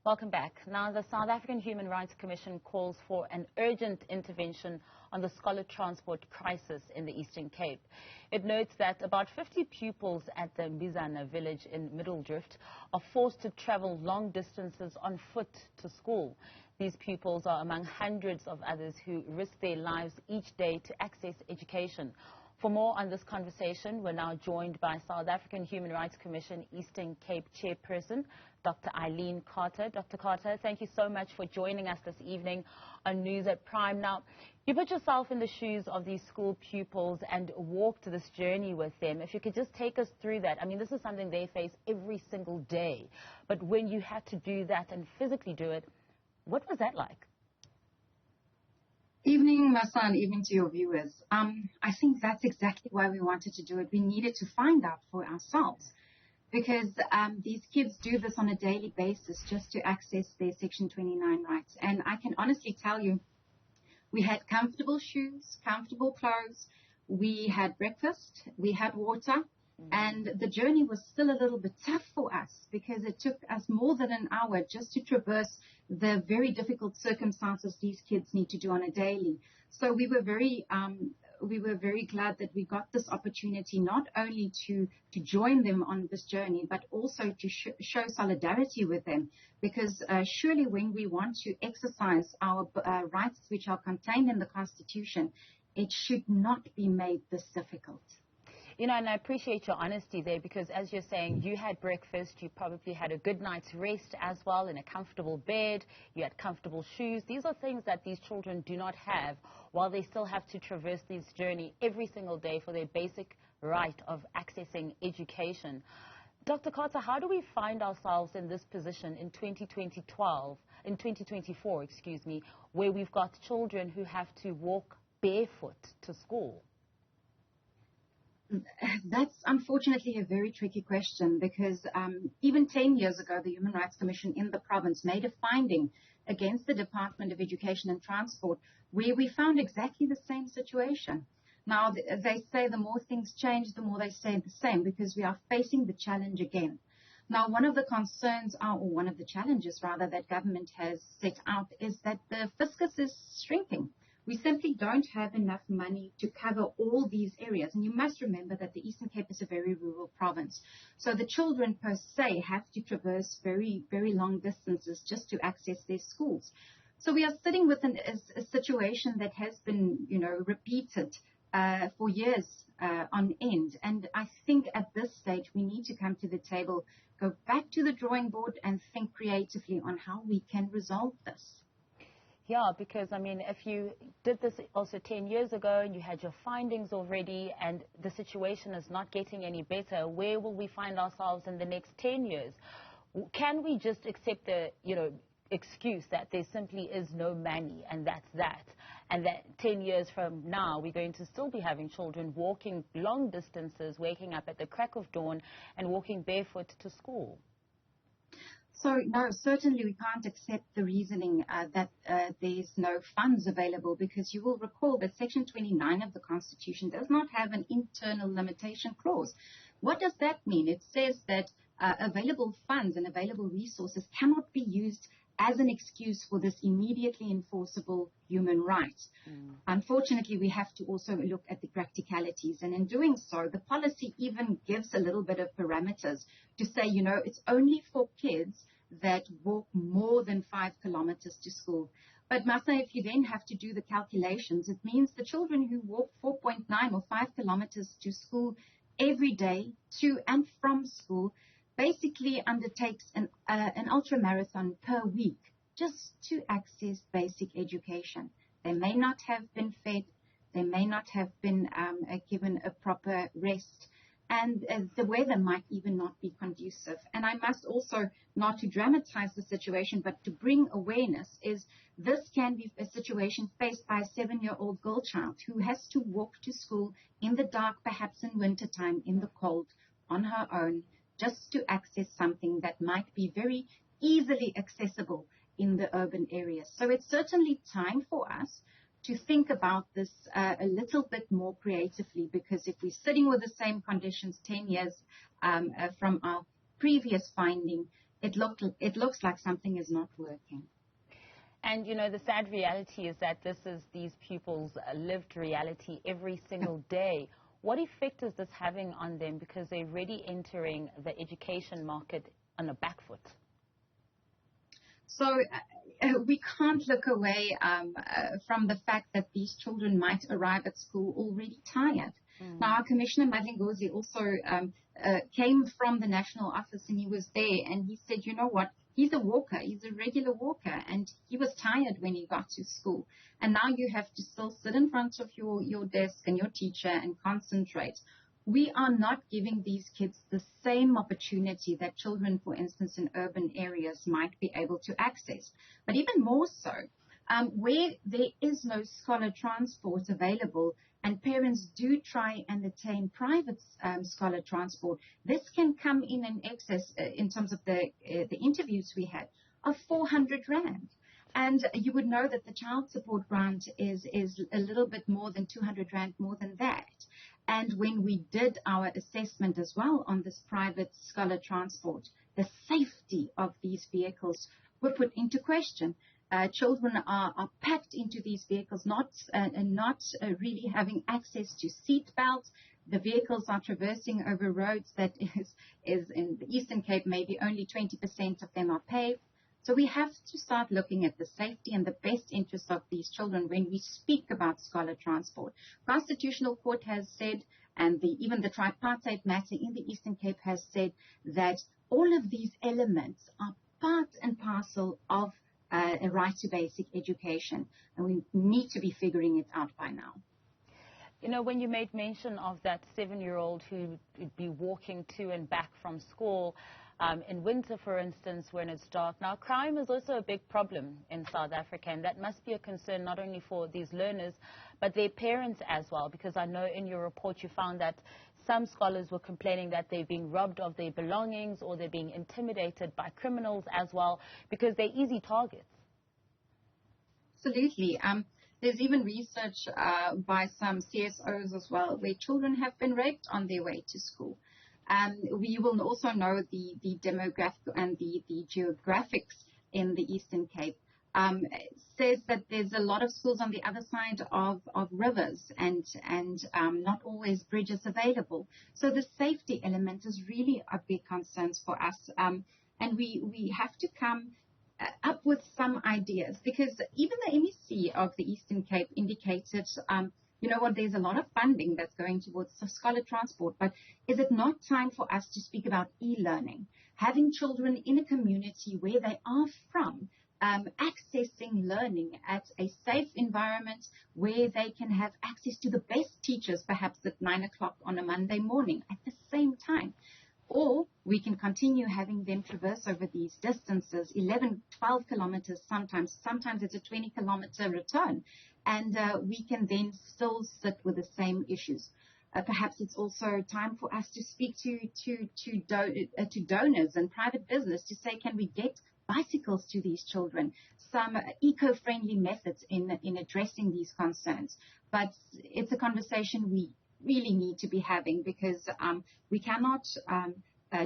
Welcome back. Now, the South African Human Rights Commission calls for an urgent intervention on the scholar transport crisis in the Eastern Cape. It notes that about 50 pupils at the Mbizana village in Middeldrift are forced to travel long distances on foot to school. These pupils are among hundreds of others who risk their lives each day to access education. For more on this conversation, we're now joined by South African Human Rights Commission Eastern Cape Chairperson, Dr. Eileen Carter. Dr. Carter, thank you so much for joining us this evening on News at Prime. Now, you put yourself in the shoes of these school pupils and walked this journey with them. If you could just take us through that. I mean, this is something they face every single day. But when you had to do that and physically do it, what was that like? Evening, Masa, and evening to your viewers. I think that's exactly why we wanted to do it. We needed to find out for ourselves because these kids do this on a daily basis just to access their Section 29 rights. And I can honestly tell you, we had comfortable shoes, comfortable clothes, we had breakfast, we had water, and the journey was still a little bit tough for us because it took us more than an hour just to traverse the very difficult circumstances these kids need to do on a daily. So we were very glad that we got this opportunity not only to join them on this journey, but also to show solidarity with them. Because surely when we want to exercise our rights which are contained in the Constitution, it should not be made this difficult. You know, and I appreciate your honesty there because, as you're saying, you had breakfast, you probably had a good night's rest as well in a comfortable bed, you had comfortable shoes. These are things that these children do not have while they still have to traverse this journey every single day for their basic right of accessing education. Dr. Carter, how do we find ourselves in this position in 2024, where we've got children who have to walk barefoot to school? That's unfortunately a very tricky question because even 10 years ago, the Human Rights Commission in the province made a finding against the Department of Education and Transport where we found exactly the same situation. Now, they say the more things change, the more they stay the same because we are facing the challenge again. Now, one of the concerns, or one of the challenges rather, that government has set out is that the fiscus is shrinking. We simply don't have enough money to cover all these areas. And you must remember that the Eastern Cape is a very rural province. So the children per se have to traverse very, very long distances just to access their schools. So we are sitting with a situation that has been, repeated for years on end. And I think at this stage we need to come to the table, go back to the drawing board and think creatively on how we can resolve this. Yeah, because, I mean, if you did this also 10 years ago and you had your findings already and the situation is not getting any better, where will we find ourselves in the next 10 years? Can we just accept the, excuse that there simply is no money and that's that? And that 10 years from now, we're going to still be having children walking long distances, waking up at the crack of dawn and walking barefoot to school? So, no, certainly we can't accept the reasoning that there's no funds available because you will recall that Section 29 of the Constitution does not have an internal limitation clause. What does that mean? It says that available funds and available resources cannot be used as an excuse for this immediately enforceable human right. Unfortunately, we have to also look at the practicalities. And in doing so, the policy even gives a little bit of parameters to say, it's only for kids that walk more than 5 kilometers to school. But Masa, if you then have to do the calculations, it means the children who walk 4.9 or 5 kilometers to school every day to and from school basically undertakes an ultramarathon per week just to access basic education. They may not have been fed, they may not have been given a proper rest, and the weather might even not be conducive. And I must also, not to dramatize the situation, but to bring awareness, is this can be a situation faced by a 7-year-old girl child who has to walk to school in the dark, perhaps in wintertime, in the cold, on her own, just to access something that might be very easily accessible in the urban areas. So it's certainly time for us to think about this a little bit more creatively, because if we're sitting with the same conditions 10 years from our previous finding, it looks like something is not working. And, you know, the sad reality is that this is these pupils' lived reality every single day. What effect is this having on them because they're already entering the education market on a back foot? So we can't look away from the fact that these children might arrive at school already tired. Now, our Commissioner, Madlingozi, also came from the national office, and he was there, and he said, you know what, he's a walker, he's a regular walker, and he was tired when he got to school. And now you have to still sit in front of your desk and your teacher and concentrate. We are not giving these kids the same opportunity that children, for instance, in urban areas might be able to access. But even more so, where there is no scholar transport available and parents do try and attain private scholar transport, this can come in an excess, in terms of the interviews we had, of 400 Rand. And you would know that the child support grant is a little bit more than 200 Rand more than that. And when we did our assessment as well on this private scholar transport, the safety of these vehicles were put into question. Children are packed into these vehicles, not really having access to seat belts. The vehicles are traversing over roads that is in the Eastern Cape, maybe only 20% of them are paved. So we have to start looking at the safety and the best interests of these children when we speak about scholar transport. Constitutional Court has said, and even the tripartite matter in the Eastern Cape has said, that all of these elements are part and parcel of a right to basic education, and we need to be figuring it out by now. You know, when you made mention of that 7-year-old who would be walking to and back from school in winter, for instance, when it's dark. Now, crime is also a big problem in South Africa, and that must be a concern not only for these learners, but their parents as well, because I know in your report you found that some scholars were complaining that they're being robbed of their belongings or they're being intimidated by criminals as well because they're easy targets. Absolutely. There's even research by some CSOs as well where children have been raped on their way to school. We will also know the demographic and the geographics in the Eastern Cape. Says that there's a lot of schools on the other side of rivers and not always bridges available. So the safety element is really a big concern for us. And we have to come up with some ideas, because even the MEC of the Eastern Cape indicated, you know what, there's a lot of funding that's going towards scholar transport, but is it not time for us to speak about e-learning, having children in a community where they are from, accessing learning at a safe environment where they can have access to the best teachers, perhaps at 9 o'clock on a Monday morning at the same time. Or we can continue having them traverse over these distances, 11, 12 kilometers sometimes. Sometimes it's a 20-kilometer return. And we can then still sit with the same issues. Perhaps it's also time for us to speak to donors and private business to say, can we get bicycles to these children? Some eco-friendly methods in addressing these concerns. But it's a conversation we really need to be having, because we cannot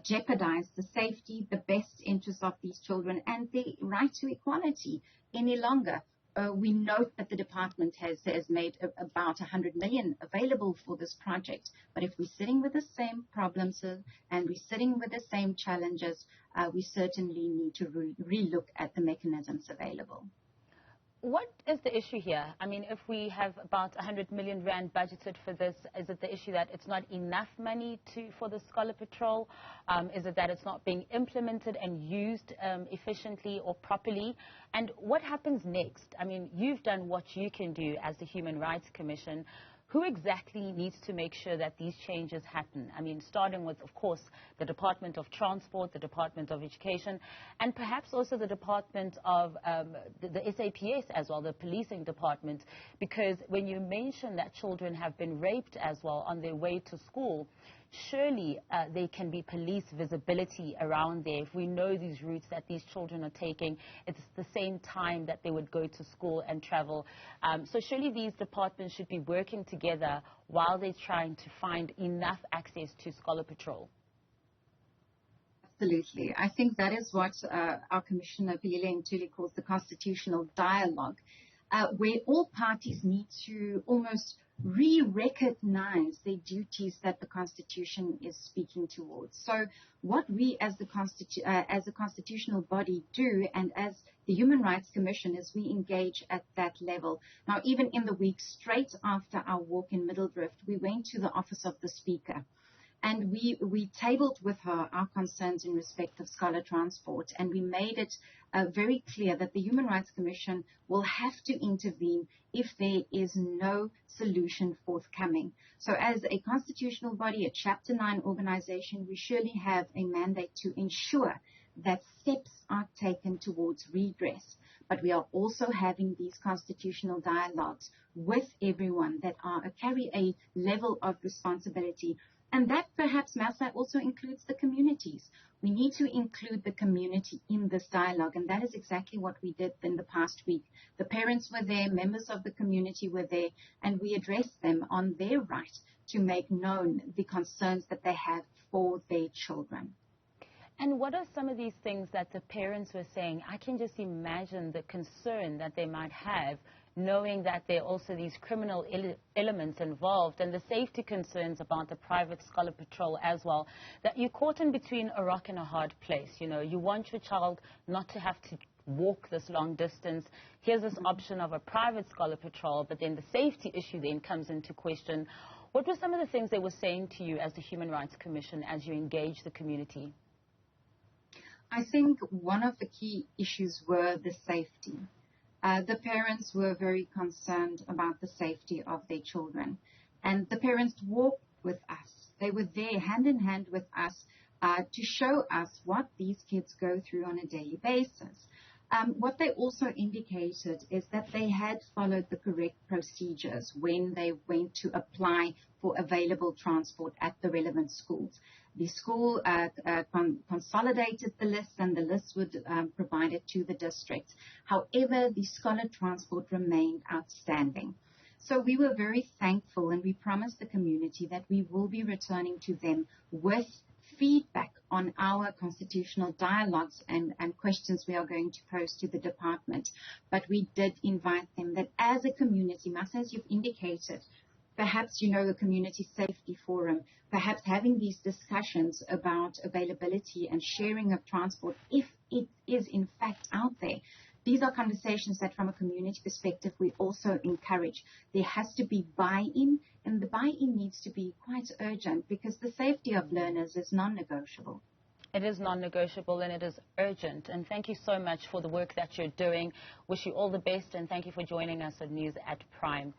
jeopardize the safety, the best interests of these children and the right to equality any longer. We note that the department has made about 100 million available for this project. But if we're sitting with the same problems and we're sitting with the same challenges, we certainly need to relook at the mechanisms available. What is the issue here? I mean, if we have about 100 million Rand budgeted for this, is it the issue that it's not enough money for the Scholar Patrol? Is it that it's not being implemented and used efficiently or properly? And what happens next? I mean, you've done what you can do as the Human Rights Commission. Who exactly needs to make sure that these changes happen? I mean, starting with, of course, the Department of Transport, the Department of Education, and perhaps also the Department of the SAPS as well, the policing department, because when you mention that children have been raped as well on their way to school, surely there can be police visibility around there. If we know these routes that these children are taking, it's the same time that they would go to school and travel. So surely these departments should be working together while they're trying to find enough access to Scholar Patrol. Absolutely. I think that is what our Commissioner, Pilile Ntuli, calls the constitutional dialogue, where all parties need to almost re-recognize the duties that the Constitution is speaking towards. So what we as a constitutional body do, and as the Human Rights Commission, is we engage at that level. Now, even in the week straight after our walk in Middeldrift, we went to the office of the Speaker. And we tabled with her our concerns in respect of scholar transport, and we made it very clear that the Human Rights Commission will have to intervene if there is no solution forthcoming. So as a constitutional body, a Chapter 9 organization, we surely have a mandate to ensure that steps are taken towards redress. But we are also having these constitutional dialogues with everyone that carry a level of responsibility. And that perhaps, Massa, also includes the communities. We need to include the community in this dialogue, and that is exactly what we did in the past week. The parents were there, members of the community were there, and we addressed them on their right to make known the concerns that they have for their children. And what are some of these things that the parents were saying? I can just imagine the concern that they might have, knowing that there are also these criminal elements involved, and the safety concerns about the private scholar patrol as well, that you're caught in between a rock and a hard place. You know, you want your child not to have to walk this long distance. Here's this option of a private scholar patrol, but then the safety issue then comes into question. What were some of the things they were saying to you as the Human Rights Commission as you engage the community? I think one of the key issues were the safety. The parents were very concerned about the safety of their children. And the parents walked with us. They were there hand in hand with us to show us what these kids go through on a daily basis. What they also indicated is that they had followed the correct procedures when they went to apply for available transport at the relevant schools. The school consolidated the list, and the list would provide it to the district. However, the scholar transport remained outstanding. So we were very thankful, and we promised the community that we will be returning to them with feedback on our constitutional dialogues and questions we are going to pose to the department. But we did invite them that as a community, as you've indicated, perhaps, the Community Safety Forum, perhaps having these discussions about availability and sharing of transport, if it is in fact out there. These are conversations that from a community perspective we also encourage. There has to be buy-in, and the buy-in needs to be quite urgent because the safety of learners is non-negotiable. It is non-negotiable and it is urgent. And thank you so much for the work that you're doing. Wish you all the best, and thank you for joining us on News at Prime.